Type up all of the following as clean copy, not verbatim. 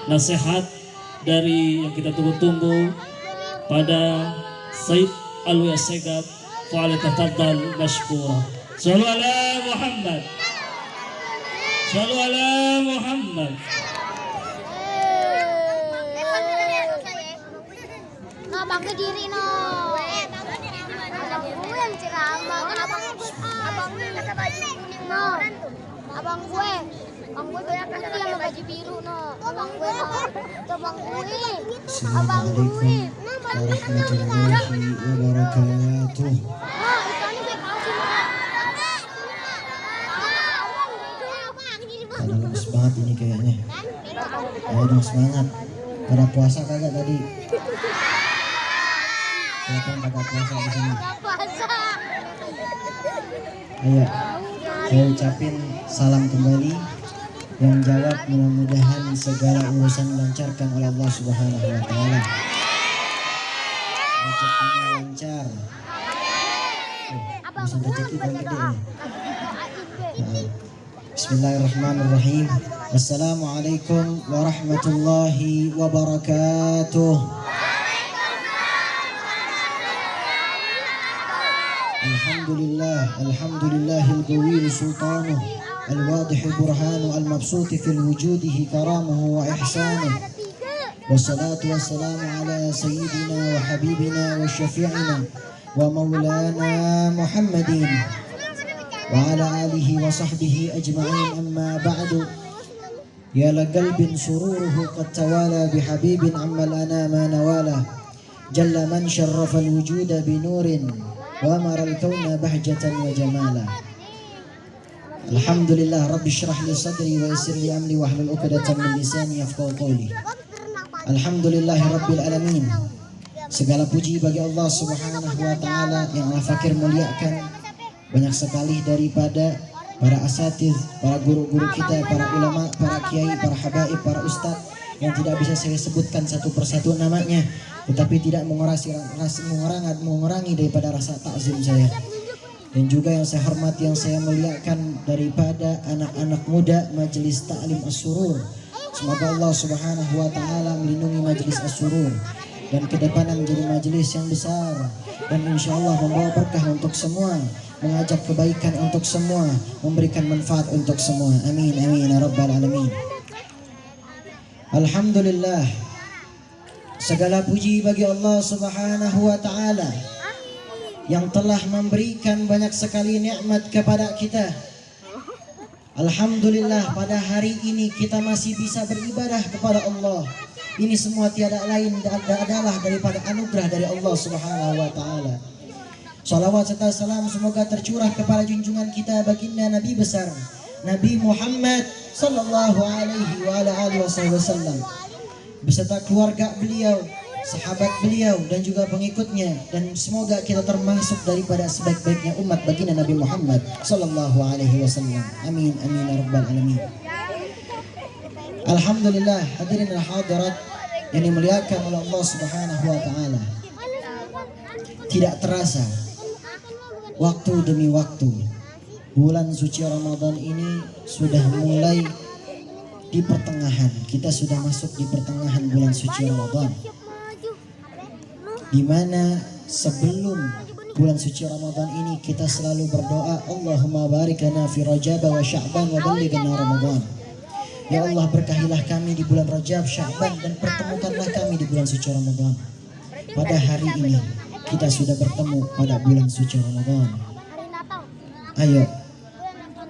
nasihat dari yang kita tunggu-tunggu pada Said Alwi Assegaf. Falyatafaddal mashkura. Shallu ala Muhammad. Shallu ala Muhammad. Abang ke diri no. Gue yang ceramah. Abang gue kata baju kuning no. Abang gue baju putih sama baju biru no. Abang gue no. Abang gue. Assalamualaikum warahmatullahi wabarakatuh. Pada lemes banget ini kayaknya. Ayo dong semangat. Pada puasa kagak tadi? Siapa yang kagak puasa di sini? Ayo, saya ucapin salam kembali. Yang jawab mudah-mudahan segala urusan dilancarkan oleh Allah Subhanahu wa taala. Rezekinya lancar. Urusan rezeki paling gede ya. Bismillahirrahmanirrahim. Assalamualaikum warahmatullahi wabarakatuh. Alhamdulillahil qawiyyi sultanuh الواضح برهان المبسوط في وجوده كرامه وإحسانه والصلاة والسلام على سيدنا وحبيبنا وشفيعنا ومولانا محمد وعلى آله وصحبه أجمعين. أما بعد يا لقلب سروره قد توالى بحبيب عم الأنام نواله جل من شرف الوجود بنور وأمر الكون بهجة وجمالا. Alhamdulillah Rabbi syrah li sadri wa yassir li amri wahlul 'uqdatam min lisani yafqahu qawli. Alhamdulillahi rabbil alamin. Segala puji bagi Allah Subhanahu wa taala yang Allah fakir muliakan. Banyak sekali daripada para asatiz, para guru-guru kita, para ulama, para kiai, para habaib, para ustadz yang tidak bisa saya sebutkan satu persatu namanya, tetapi tidak mengurangi daripada rasa takzim saya. Dan juga yang saya hormati, yang saya muliakan daripada anak-anak muda Majelis Ta'lim As-Surur. Semoga Allah Subhanahu wa taala melindungi Majelis As-Surur dan ke depan menjadi majelis yang besar dan insyaallah membawa berkah untuk semua, mengajak kebaikan untuk semua, memberikan manfaat untuk semua. Amin amin ya rabbal alamin. Alhamdulillah. Segala puji bagi Allah Subhanahu wa taala yang telah memberikan banyak sekali nikmat kepada kita. Alhamdulillah pada hari ini kita masih bisa beribadah kepada Allah. Ini semua tiada lain adalah daripada anugerah dari Allah Subhanahu wa taala. Salawat serta salam semoga tercurah kepada junjungan kita baginda Nabi besar Nabi Muhammad sallallahu alaihi wa ala alihi wasallam beserta keluarga beliau, sahabat beliau dan juga pengikutnya, dan semoga kita termasuk daripada sebaik-baiknya umat baginda Nabi Muhammad sallallahu alaihi wasallam. Amin amin ya rabbal alamin. Alhamdulillah, hadirin dan hadirat yang dimuliakan oleh Allah Subhanahu wa taala. Tidak terasa waktu demi waktu bulan suci Ramadan ini sudah mulai di pertengahan. Kita sudah masuk di pertengahan bulan suci Ramadan, di mana sebelum bulan suci Ramadan ini kita selalu berdoa, Allahumma barik lana fi Rajab wa Sya'ban wa ballighna Ramadan. Ya Allah, berkahilah kami di bulan Rajab, Sya'ban, dan pertemukanlah kami di bulan suci Ramadan. Pada hari ini kita sudah bertemu pada bulan suci Ramadan. Ayo,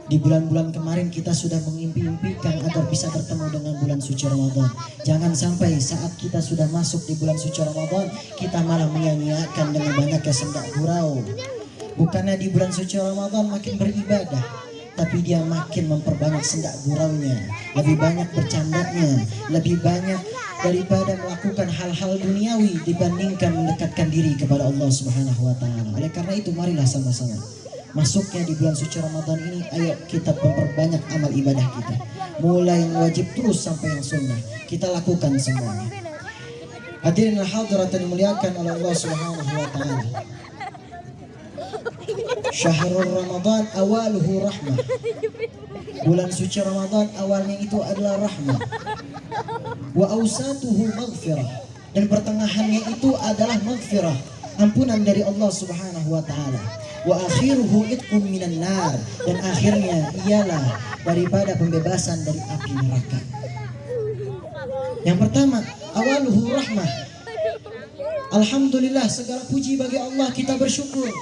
di bulan-bulan kemarin kita sudah mengimpi-impikan agar bisa bertemu dengan bulan suci Ramadan. Jangan sampai saat kita sudah masuk di bulan suci Ramadan kita malah menyia-nyiakan dengan banyaknya sendak gurau. Bukannya di bulan suci Ramadan makin beribadah, tapi dia makin memperbanyak sendak guraunya, lebih banyak bercandanya, lebih banyak daripada melakukan hal-hal duniawi dibandingkan mendekatkan diri kepada Allah Subhanahu wa taala. Oleh karena itu marilah sama-sama masuknya di bulan suci Ramadan ini, ayo kita memperbanyak amal ibadah kita. Mulai yang wajib terus sampai yang sunnah kita lakukan semuanya. Hadirin hadirat yang dimuliakan oleh Allah Subhanahu wa taala. Syahrul Ramadan awaluhu rahmah. Bulan suci Ramadan awalnya itu adalah rahmah. Wa awsatuhu maghfirah. Dan pertengahannya itu adalah maghfirah, ampunan dari Allah Subhanahu wa taala. Wa akhiruhu itqum minan nar. Dan akhirnya ialah daripada pembebasan dari api neraka. Yang pertama, awaluhu rahmah. Alhamdulillah, segala puji bagi Allah, kita bersyukur.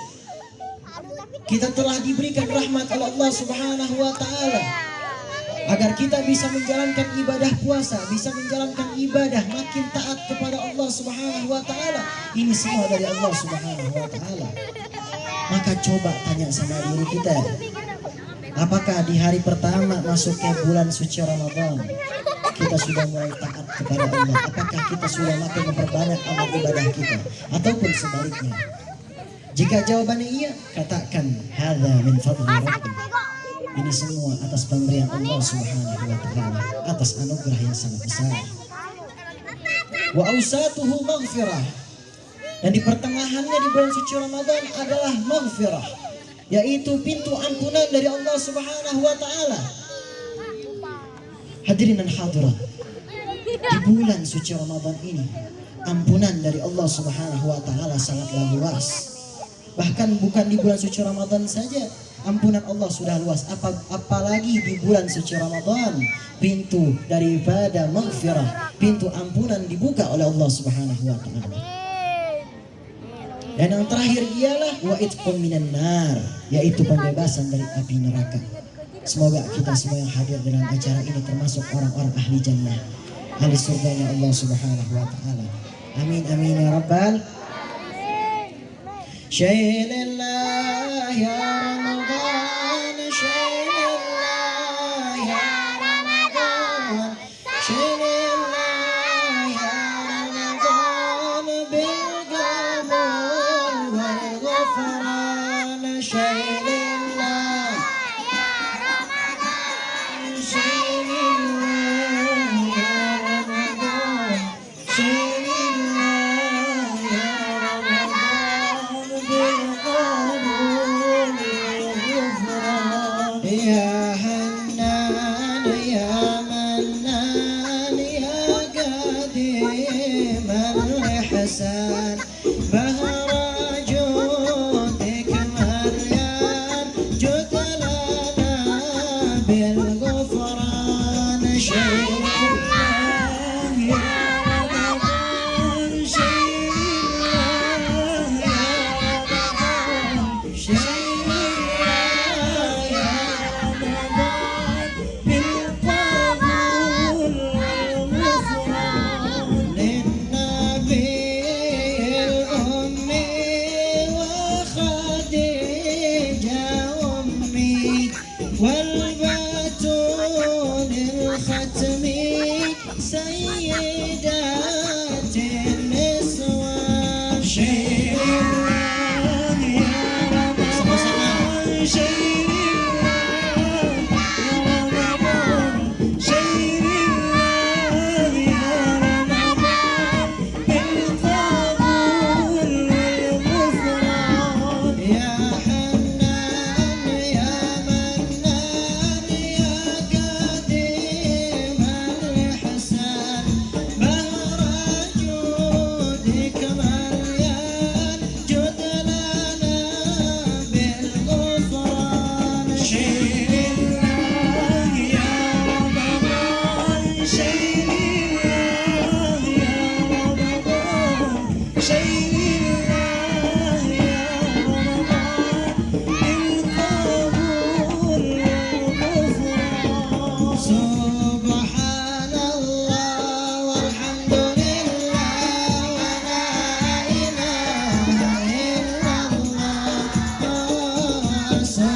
Kita telah diberikan rahmat oleh Allah Subhanahu wa taala agar kita bisa menjalankan ibadah puasa, bisa menjalankan ibadah, makin taat kepada Allah Subhanahu wa taala. Ini semua dari Allah Subhanahu wa taala. Maka coba tanya sama diri kita, apakah di hari pertama masuknya bulan suci Ramadan kita sudah mulai taat kepada Allah? Apakah kita sudah makin memperbanyak amal ibadah kita? Ataupun sebaliknya? Jika jawabannya iya, katakan hadza min fadli rabbi. Ini semua atas pemberian Allah Subhanahu wa taala, atas anugerah yang sangat besar. Wa awsatuhu maghfirah. Dan di pertengahannya di bulan suci Ramadan adalah maghfirah, yaitu pintu ampunan dari Allah Subhanahu wa taala. Hadirin dan hadirat, di bulan suci Ramadan ini ampunan dari Allah Subhanahu wa taala sangatlah luas. Bahkan bukan di bulan suci Ramadan saja ampunan Allah sudah luas, apalagi di bulan suci Ramadan pintu daripada maghfirah, pintu ampunan dibuka oleh Allah Subhanahu wa taala. Dan yang terakhir ialah wa itqum minan nar, yaitu pembebasan dari api neraka. Semoga kita semua yang hadir dalam acara ini termasuk orang-orang ahli jannah, ahli surganya Allah Subhanahu wa taala. Amin amin ya rabbal. شيء لله يا رمضان، شيء لله يا رمضان، شيء لله يا رمضان، بالقبول والغفران. شيء لله يا رمضان، شيء لله يا رمضان، شيء يا حنان يا منان يا قديم الإحسان، بهر جودك مليان، جد لنا بالغفران. شيء لله يا رمضان، شيء لله يا رمضان، شيء والبتول الختمي سيدات النسوان. شيء لله يا رمضان، شيء لله يا رمضان، شيء لله يا رمضان، بالقبول والغفران. يا حنان يا منان يا قديم الإحسان، بهر جودك مليان، جد لنا بالغفران. شيء لله يا رمضان، شيء لله يا رمضان، شيء لله يا رمضان، بالقبول والغفران. سبحان الله والحمد لله ولا إله إلا الله. سبحان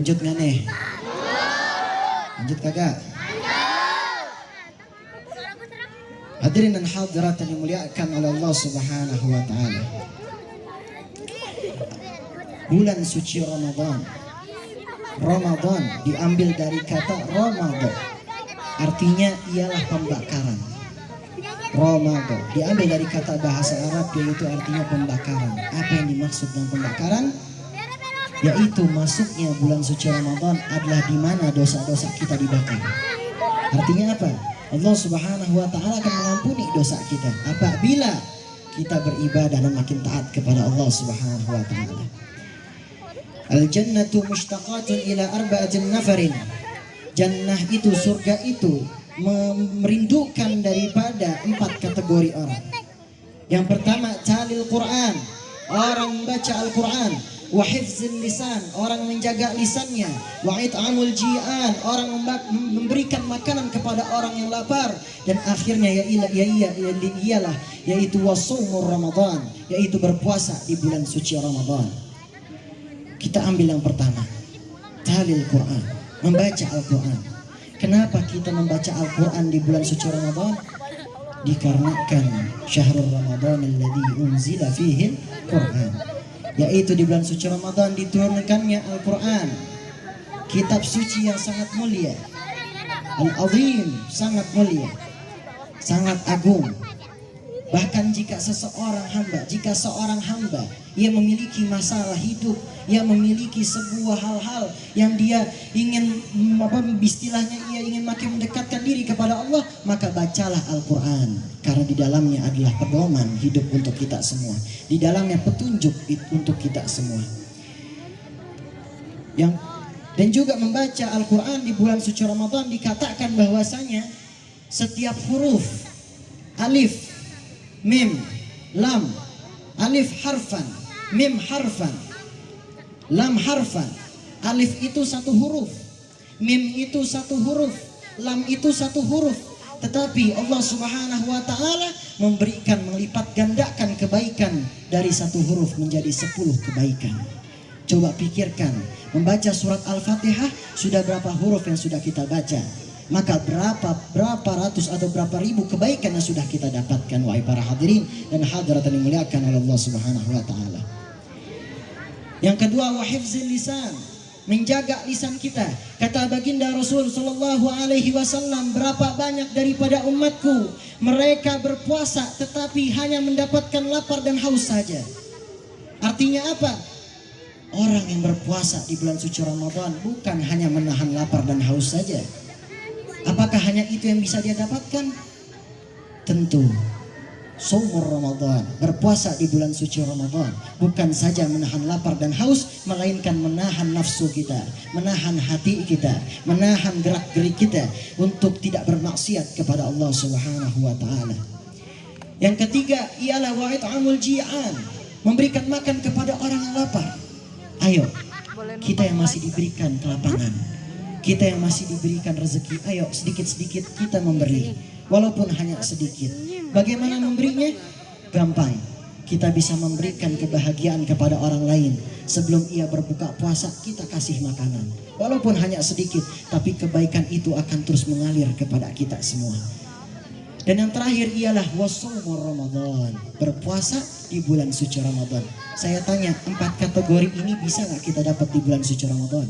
Lanjut nggak nih? Lanjut kagak? Hadirin dan hadirat yang dimuliakan oleh Allah Subhanahu wa taala. Bulan suci Ramadan. Ramadan diambil dari kata Ramadan. Artinya ialah pembakaran. Ramadan diambil dari kata bahasa Arab yaitu artinya pembakaran. Apa yang dimaksud dengan pembakaran? Yaitu masuknya bulan suci Ramadan adalah di mana dosa-dosa kita dibakar. Artinya apa? Allah Subhanahu wa taala akan mengampuni dosa kita apabila kita beribadah dan makin taat kepada Allah Subhanahu wa taala. Al-jannatu mushtaqatun ila arba'atin nafarin. Jannah itu, surga itu merindukan daripada 4 kategori orang. Yang pertama, talil Quran, orang membaca Al-Quran. Wa hifzil lisan, orang menjaga lisannya. Wa it'amul ji'an, orang memberikan makanan kepada orang yang lapar. Dan akhirnya ialah yaitu wasumur Ramadan, yaitu berpuasa di bulan suci Ramadan. Kita ambil yang pertama, talil Quran, membaca Al-Quran. Kenapa kita membaca Al-Quran di bulan suci Ramadan? Dikarenakan syahrul Ramadan alladzi unzila fihi Quran, yaitu di bulan suci Ramadan diturunkannya Al-Quran, kitab suci yang sangat mulia, al-azim, sangat mulia, sangat agung. Bahkan jika seorang hamba ia memiliki masalah hidup, ia memiliki sebuah hal-hal yang dia ingin istilahnya ia ingin makin mendekatkan diri kepada Allah, maka bacalah Al-Quran, karena di dalamnya adalah pedoman hidup untuk kita semua, di dalamnya petunjuk untuk kita semua. Dan juga membaca Al-Quran di bulan suci Ramadan dikatakan bahwasanya setiap huruf alif, mim, lam, alif harfan, mim harfan, lam harfan. Alif itu 1 huruf, mim itu 1 huruf, lam itu 1 huruf. Tetapi Allah Subhanahu wa taala melipat gandakan kebaikan dari 1 huruf menjadi 10 kebaikan. Coba pikirkan, membaca surat Al-Fatihah sudah berapa huruf yang sudah kita baca? Maka berapa ratus atau berapa ribu kebaikan yang sudah kita dapatkan, wahai para hadirin dan hadirat yang dimuliakan oleh Allah Subhanahu wa taala. Yang kedua, wa hifzil lisan, menjaga lisan kita. Kata baginda Rasul sallallahu alaihi wasallam, berapa banyak daripada umatku mereka berpuasa tetapi hanya mendapatkan lapar dan haus saja. Artinya apa? Orang yang berpuasa di bulan suci Ramadan bukan hanya menahan lapar dan haus saja. Apakah hanya itu yang bisa dia dapatkan? Tentu Shaumur Ramadan, berpuasa di bulan suci Ramadan, bukan saja menahan lapar dan haus, melainkan menahan nafsu kita, menahan hati kita, menahan gerak-gerik kita untuk tidak bermaksiat kepada Allah Subhanahu wa taala. Yang ketiga ialah wa it'amul ji'an, memberikan makan kepada orang yang lapar. Ayo, kita yang masih diberikan kelapangan, kita yang masih diberikan rezeki, ayo sedikit-sedikit kita memberi, walaupun hanya sedikit. Bagaimana memberinya? Gampang. Kita bisa memberikan kebahagiaan kepada orang lain. Sebelum ia berbuka puasa, kita kasih makanan, walaupun hanya sedikit, tapi kebaikan itu akan terus mengalir kepada kita semua. Dan yang terakhir ialah wasumur Ramadan, berpuasa di bulan suci Ramadan. Saya tanya, 4 kategori ini bisa nggak kita dapat di bulan suci Ramadan?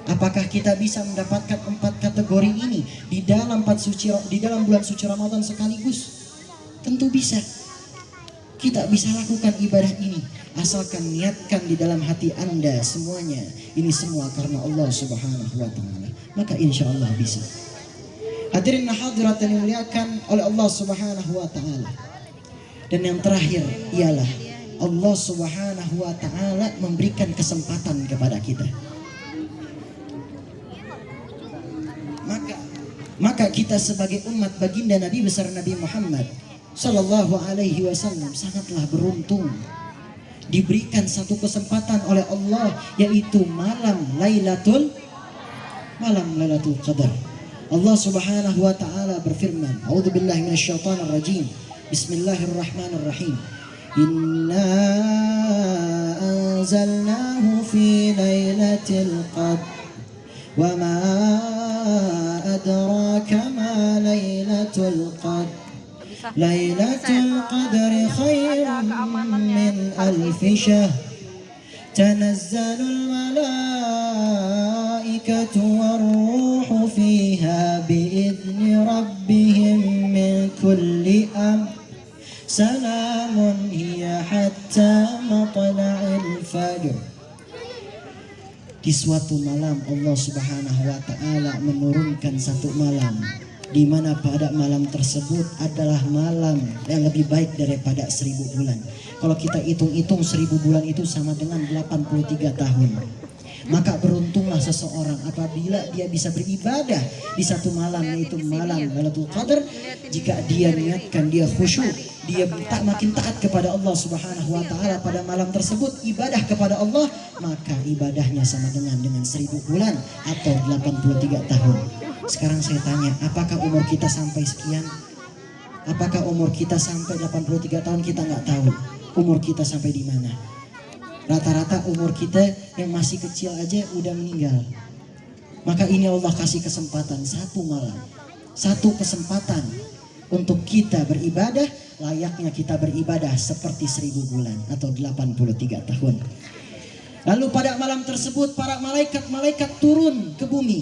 Apakah kita bisa mendapatkan 4 kategori ini di dalam bulan suci Ramadan sekaligus? Tentu bisa. Kita bisa lakukan ibadah ini asalkan niatkan di dalam hati Anda semuanya. Ini semua karena Allah Subhanahu wa taala. Maka insya Allah bisa. Hadirin hadirat yang dimuliakan oleh Allah Subhanahu wa taala. Dan yang terakhir ialah Allah Subhanahu wa taala memberikan kesempatan kepada kita. Maka kita sebagai umat baginda Nabi besar Nabi Muhammad Sallallahu alaihi wasallam sangatlah beruntung diberikan satu kesempatan oleh Allah, yaitu malam Lailatul Qadar. Allah Subhanahu wa taala berfirman, A'udzubillahi minasyaitonir rajim. Bismillahirrahmanirrahim. إنا أنزلناه في ليلة القدر وما أدراك ما ليلة القدر ليلة القدر خير من ألف شهر تنزل الملائكة والروح فيها بإذن ربهم من كل أمر سلام هي حتى مطلع الفجر. Di suatu malam Allah Subhanahu wa Ta'ala menurunkan satu malam, di mana pada malam tersebut adalah malam yang lebih baik daripada 1000 bulan. Kalau kita hitung-hitung 1000 bulan itu sama dengan 83 tahun. Maka beruntunglah seseorang apabila dia bisa beribadah di satu malam, yaitu malam Lailatul Qadar. Jika dia niatkan, dia khusyuk, dia makin taat kepada Allah Subhanahu wa Ta'ala pada malam tersebut, ibadah kepada Allah, maka ibadahnya sama dengan 1000 bulan atau 83 tahun. Sekarang saya tanya, apakah umur kita sampai sekian? Apakah umur kita sampai 83 tahun? Kita nggak tahu umur kita sampai di mana. Rata-rata umur kita yang masih kecil aja udah meninggal. Maka ini Allah kasih kesempatan satu malam, satu kesempatan untuk kita beribadah layaknya kita beribadah seperti 1000 bulan atau 83 tahun. Lalu pada malam tersebut para malaikat turun ke bumi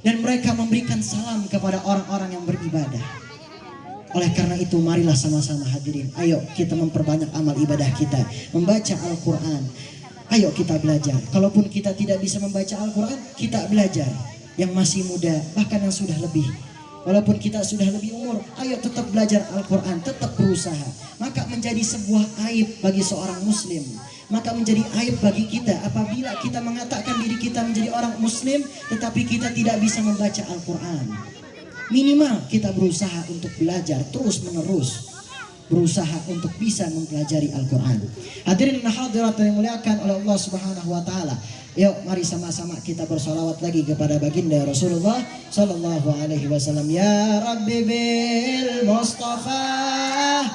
dan mereka memberikan salam kepada orang-orang yang beribadah. Oleh karena itu marilah sama-sama hadirin, ayo kita memperbanyak amal ibadah kita, membaca Al-Quran. Ayo kita belajar. Kalaupun kita tidak bisa membaca Al-Quran, kita belajar. Yang masih muda, bahkan yang sudah lebih. Walaupun kita sudah lebih umur, ayo tetap belajar Al-Quran, tetap berusaha. Maka menjadi sebuah aib bagi seorang muslim. Maka menjadi aib bagi kita apabila kita mengatakan diri kita menjadi orang muslim, tetapi kita tidak bisa membaca Al-Quran. Minimal kita berusaha untuk belajar terus menerus, berusaha untuk bisa mempelajari Al-Quran. Hadirin dan hadirat yang dimuliakan oleh Allah Subhanahu wa Ta'ala. Yuk mari sama-sama kita bersolawat lagi kepada baginda Rasulullah Sallallahu Alaihi Wasallam. Ya Rabbi bil Mustafa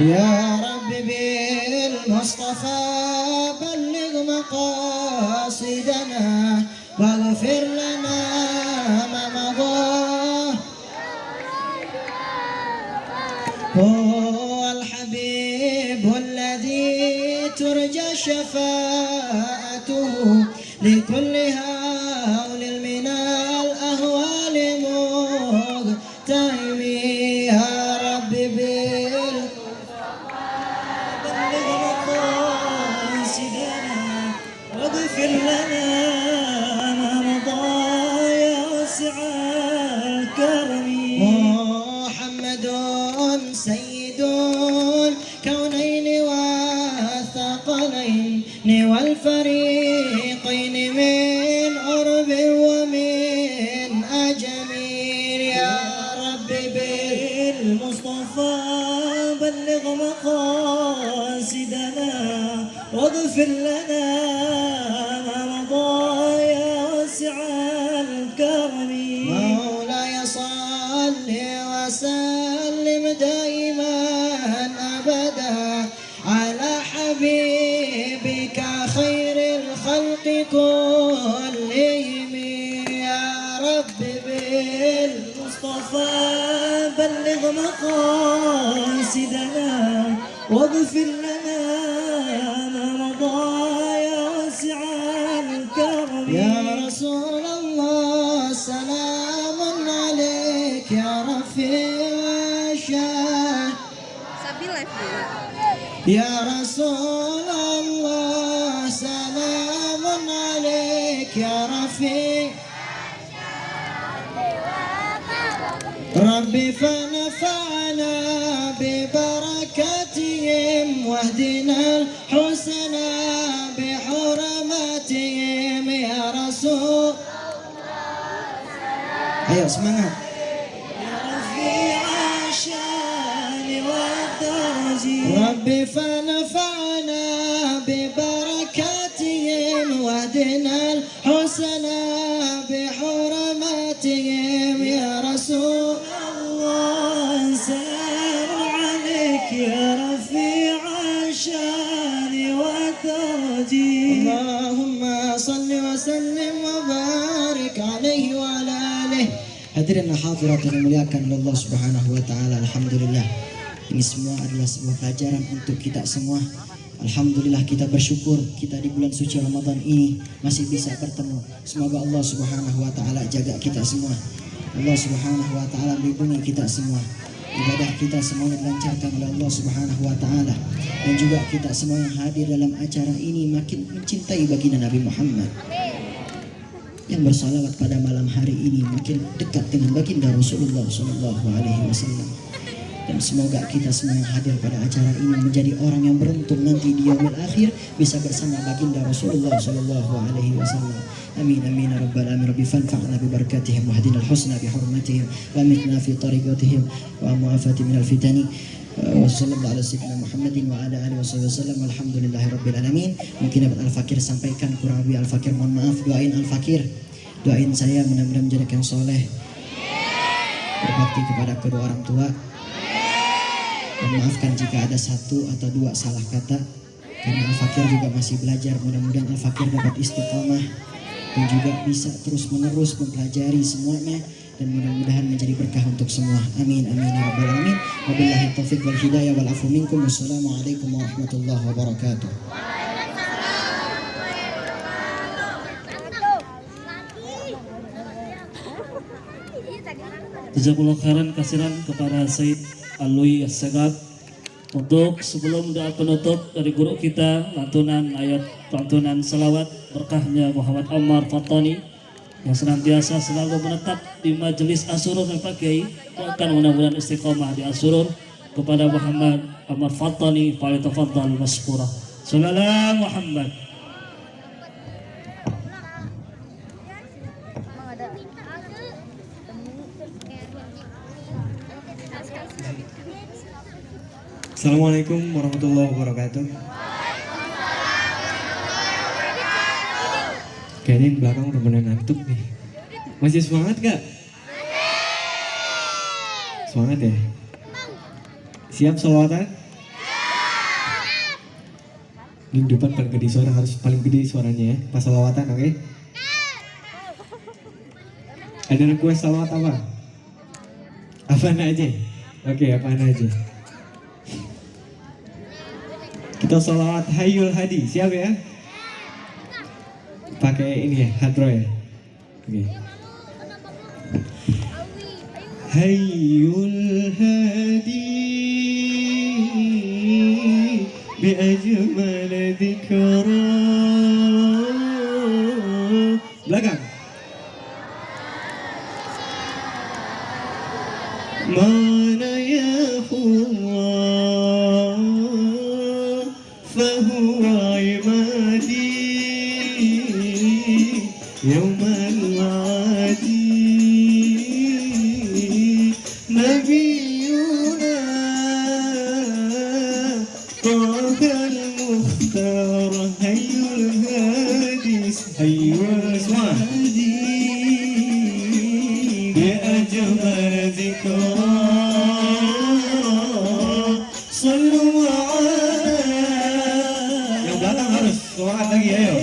Ya Rabbi bil Mustafa balligh maqasidana waghfir lana ma madha. Huwa al-habib alladhi turja shafa'atuhu likulli hawlin minal ahwali muqtahimi. Ya Rabbi bil واغفر لنا ما مضى يا واسع الكرم. محمد سيد الكونين والثقلين والفريقين من عرب ومن أجم. يا رب بالمصطفى بلغ مقاصدنا واغفر لنا ما مضى يا واسع الكرم. مولاي صل وسلم دائما أبدا على حبيبك خير الخلق كلهم. يا رب بالمصطفى بلغ مقاصدنا واغفر لنا ما مضى يا واسع الكرم. يا رسول الله سلام عليك يا رفيع الشان. يا رسول الله سلام عليك يا رفيع ربي فنفعنا ببركاتهم واهدنا الحسنى بحرماتهم. يا رسول ayo semangat. يا رفيع الشان والدرج ربي فنفعنا ببركاتهم واهدنا وزدنا الحسنى بحرماتهم يا رسول الله. سلام عليك يا رفيع الشان والدرج. اللهم صل وسلم وبارك عليه وعلى آله. Hadirin hadirat yang dimuliakan oleh Allah Subhanahu wa taala, alhamdulillah. Ini semua adalah sebuah pelajaran untuk kita semua. Alhamdulillah kita bersyukur kita di bulan suci Ramadan ini masih bisa bertemu. Semoga Allah Subhanahu wa taala jaga kita semua. Allah Subhanahu wa taala melindungi kita semua. Ibadah kita semuanya dilancarkan oleh Allah Subhanahu wa taala, dan juga kita semua yang hadir dalam acara ini makin mencintai baginda Nabi Muhammad. Yang bersalawat pada malam hari ini makin dekat dengan baginda Rasulullah sallallahu alaihi wasallam. Dan semoga kita semua yang hadir pada acara ini menjadi orang yang beruntung nanti di yaumil akhir bisa bersama baginda Rasulullah sallallahu alaihi wasallam. Amin amin ya rabbal alamin. Rabbi fanfa'na bi barakatihim wa hadina al-husna bi hurmatihim wa mitna fi tariqatihim wa mu'afati min al-fitani. Wa sallallahu ala sayyidina Muhammadin wa ala alihi wasallam. Alhamdulillahi rabbil alamin. Mungkin dapat Al-Fakir sampaikan, kurang lebih Al-Fakir mohon maaf. Doain Al-Fakir, doain saya mudah-mudahan menjadi yang soleh, berbakti kepada kedua orang tua, dan maafkan jika ada satu atau dua salah kata, karena Al-Fakir juga masih belajar. Mudah-mudahan Al-Fakir dapat istiqomah dan juga bisa terus-menerus mempelajari semuanya, dan mudah-mudahan menjadi berkah untuk semua. Amin amin ya rabbal alamin. Wabillahi taufiq wal hidayah wal afu minkum. Wassalamualaikum warahmatullahi wabarakatuh. Jazakallahu khairan kasiran kepada Said Alwi Assegaf. Untuk sebelum doa penutup dari guru kita, lantunan salawat berkahnya Muhammad Ammar Fattani yang senantiasa selalu menetap di majelis Asyurur dan Pak Kiai, doakan mudah-mudahan istiqomah di Asyurur. Kepada Muhammad Ammar Fattani falyatafaddal mashkura. Sallallahu Muhammad. Assalamualaikum warahmatullahi wabarakatuh. Kayaknya di belakang udah bener ngantuk nih. Masih semangat gak? Semangat ya? Siap sholawatan? Ini depan paling gede suara, harus paling gede suaranya ya pas sholawatan, oke? Ada request sholawat apa? Apaan aja? Oke, apaan aja? Kita sholawat Hayyul Hadi, siap ya? Pakai ini ya, hadro ya. Oke. Hayyul Hadi bi ajmal dzikra. Belakang. Mana ya Allah فهو عمادي يوم العادي نبينا طه المختار هي الهادي هي الهادي بأجمل ذكرى صلوا semangat lagi ayo.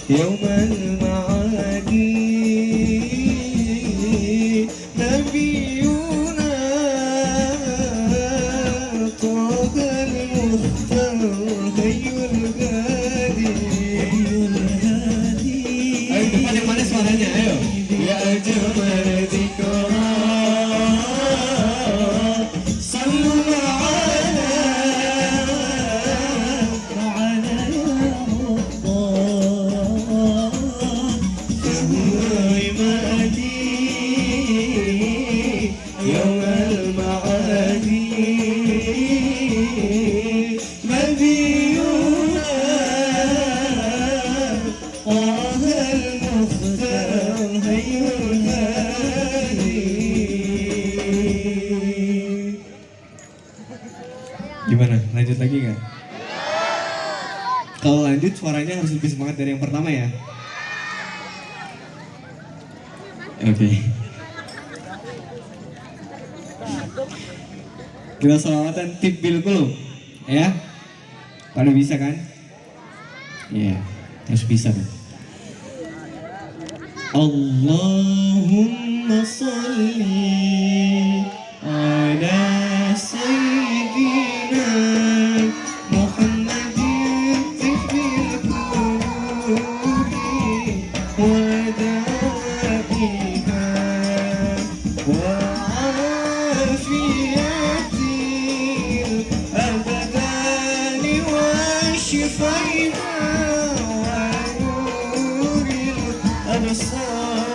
يوم المعادي نبينا طه المختار هي الهادي. Ayo depan yang mana Kalau lanjut suaranya harus lebih semangat dari yang pertama ya. Oke. Kita selawatan tip bilkul ya. Pada bisa kan? Iya, harus bisa kan. Allahumma sholli ala sayyidina Muhammadin tibbil qulubi wa da'iha wa afiyatil abadani wa shifaiha wa nuril absar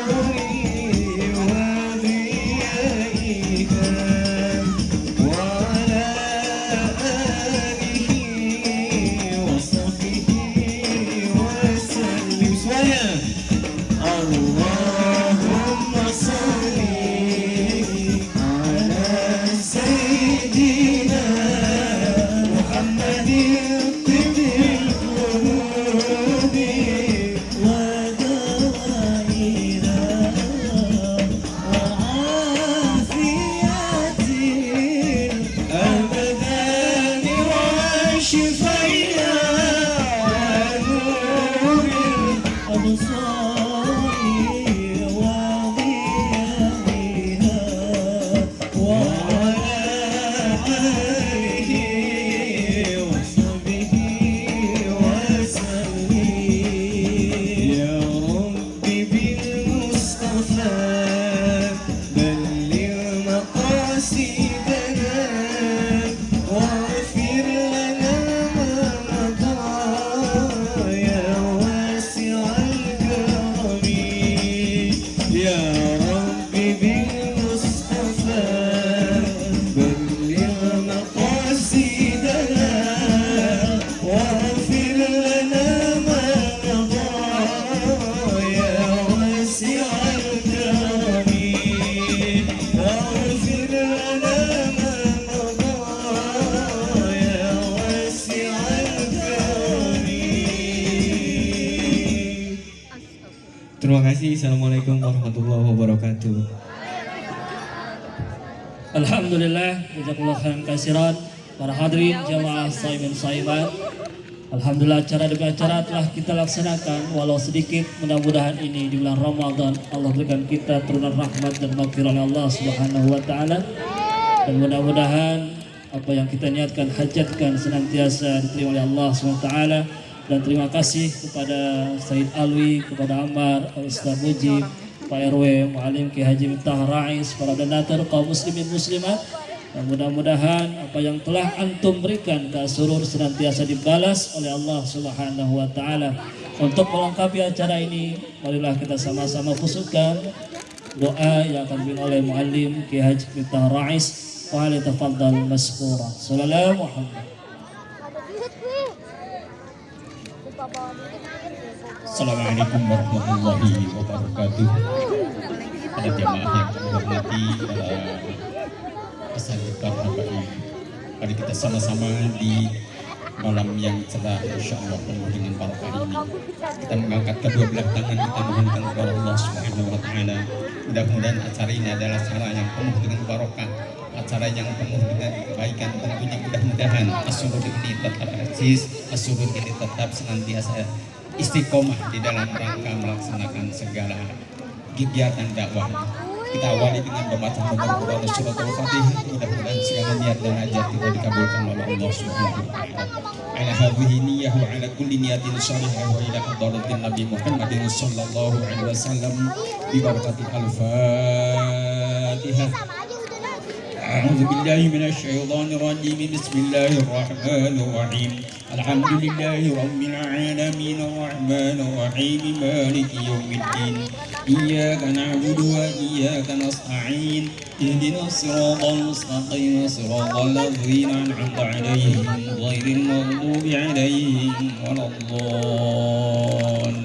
Terima kasih. Assalamualaikum warahmatullahi wabarakatuh. Alhamdulillah, jazakallahu khairan katsiran. Para hadirin jamaah saimin saimat. Alhamdulillah acara demi acara telah kita laksanakan walau sedikit. Mudah-mudahan ini di bulan Ramadan Allah berikan kita turunan rahmat dan maghfirah oleh Allah Subhanahu wa taala. Dan mudah-mudahan apa yang kita niatkan hajatkan senantiasa diterima oleh Allah Subhanahu wa taala. Dan terima kasih kepada Said Alwi, kepada Ammar, Ustaz Mujib, Pak RW, Mu'alim Ki Haji Miftah Rais, para donatur kaum muslimin muslimat. Dan mudah-mudahan apa yang telah antum berikan ke surur senantiasa dibalas oleh Allah Subhanahu wa taala. Untuk melengkapi acara ini, marilah kita sama-sama khususkan doa yang akan dipimpin oleh Mu'alim Ki Haji Miftah Rais. Wa tafadhal mashkura. Sallallahu Muhammad. Assalamualaikum warahmatullahi wabarakatuh. Pada jamaah yang kami hormati dalam kesehatan HPI, mari kita sama-sama di malam yang cerah, insya Allah penuh dengan barokah ini. Kita mengangkat kedua belah tangan, kita mohonkan kepada Allah Subhanahu wa taala. Mudah-mudahan acara ini adalah acara yang penuh dengan barokah, acara yang penuh dengan kebaikan. Tentunya mudah-mudahan as-surur ini tetap eksis, as-surur ini tetap senantiasa istiqomah di dalam rangka melaksanakan segala kegiatan dakwah. Kita awali dengan membaca nomor surat Al-Fatihah. Mudah-mudahan segala niat dan hajat kita dikabulkan oleh Allah Subhanahu wa taala. Ala hadhihi niyyah wa ala kulli niyatin shalihah wa ila hadratin Nabi Muhammadin sallallahu alaihi wasallam bi barakati al-Fatihah. A'udzu billahi minasy syaithanir rajim. Bismillahir rahmanir rahim. Alhamdulillahi rabbil alamin arrahmanir rahim maliki yaumiddin. Iyyaka na'budu wa iyyaka nasta'in. Ihdinas siratal mustaqim siratal ladzina an'amta 'alaihim ghairil maghdubi 'alaihim waladdallin.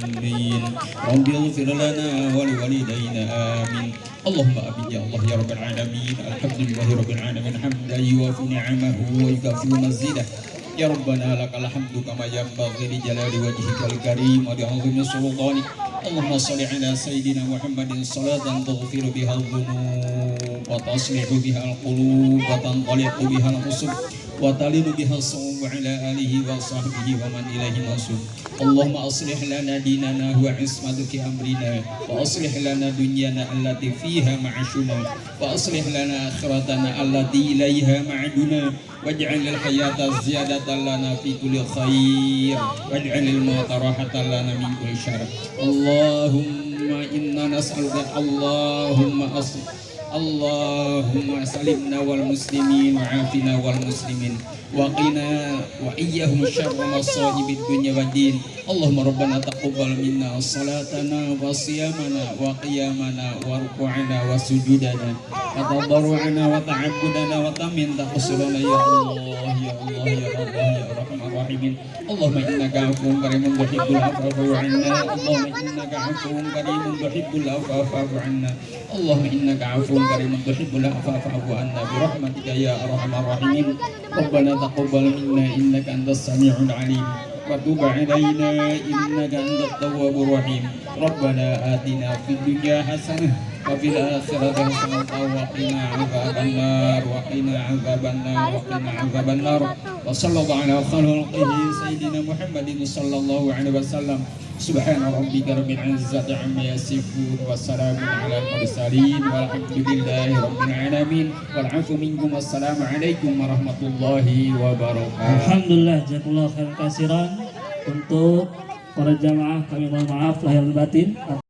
Rabbighfir lana wa liwalidayna amin. Allahumma amin ya Allah ya rabbal alamin. Alhamdulillahi rabbil alamin hamdan yuwafi ni'amahu wa yukafi mazidah. Ya Rabbana lakal hamdu kama yanbaghi li jalali wajhikal karim wa li 'azimi sultanik. Allahumma shalli ala sayyidina Muhammadin salatan taghfiru biha adh-dhunub wa taslihu biha al-qulub wa tanqaliqu biha al-usub wa talinu biha as-sawm ala alihi wa sahbihi wa man ilaihi masub. Allahumma aslih lana dinana wa ismatuki amrina wa aslih lana dunyana allati fiha ma'ashuna wa aslih lana akhiratana allati ilaiha ma'aduna waj'al al-hayata ziyadatan lana fi kulli khair waj'al al-mauta rahatan lana min kulli syarr. Allahumma inna nas'aluka Allahumma salimna wal muslimin wa afina wal muslimin wa qina wa iyyahum syarra masaibid dunya wad din. Allahumma rabbana taqabbal minna salatana wa siyamana wa qiyamana wa ruku'ana wa sujudana wa tadarru'ana wa ta'abbudana wa tamin taqsurana ya Allah ya Allah ya Allah ya Arhamar Rahimin. Allahumma innaka afuwwun karimun tuhibbul afwa fa'fu 'anna. Allahumma innaka afuwwun karimun tuhibbul afwa fa'fu 'anna. Allahumma innaka afuwwun karimun tuhibbul afwa fa'fu 'anna bi rahmatika ya Arhamar Rahimin. Rabbana taqabbal minna innaka antas sami'ul 'alim wa tub 'alaina innaka antat tawwabur rahim. Rabbana atina fid dunya hasanah wa fil akhirati hasanah wa qina 'adzabannar wa qina 'adzabannar wa qina 'adzabannar. Wa sallallahu ala khalqihi sayyidina Muhammadin sallallahu alaihi wasallam. Subhana rabbika rabbil izzati amma yasifun wa salamun alal mursalin walhamdulillahi rabbil alamin wal 'afu minkum. Wassalamu alaikum warahmatullahi wabarakatuh. Alhamdulillah, jazakallahu khairan kasiran. Untuk para jamaah kami mohon maaf lahir dan batin.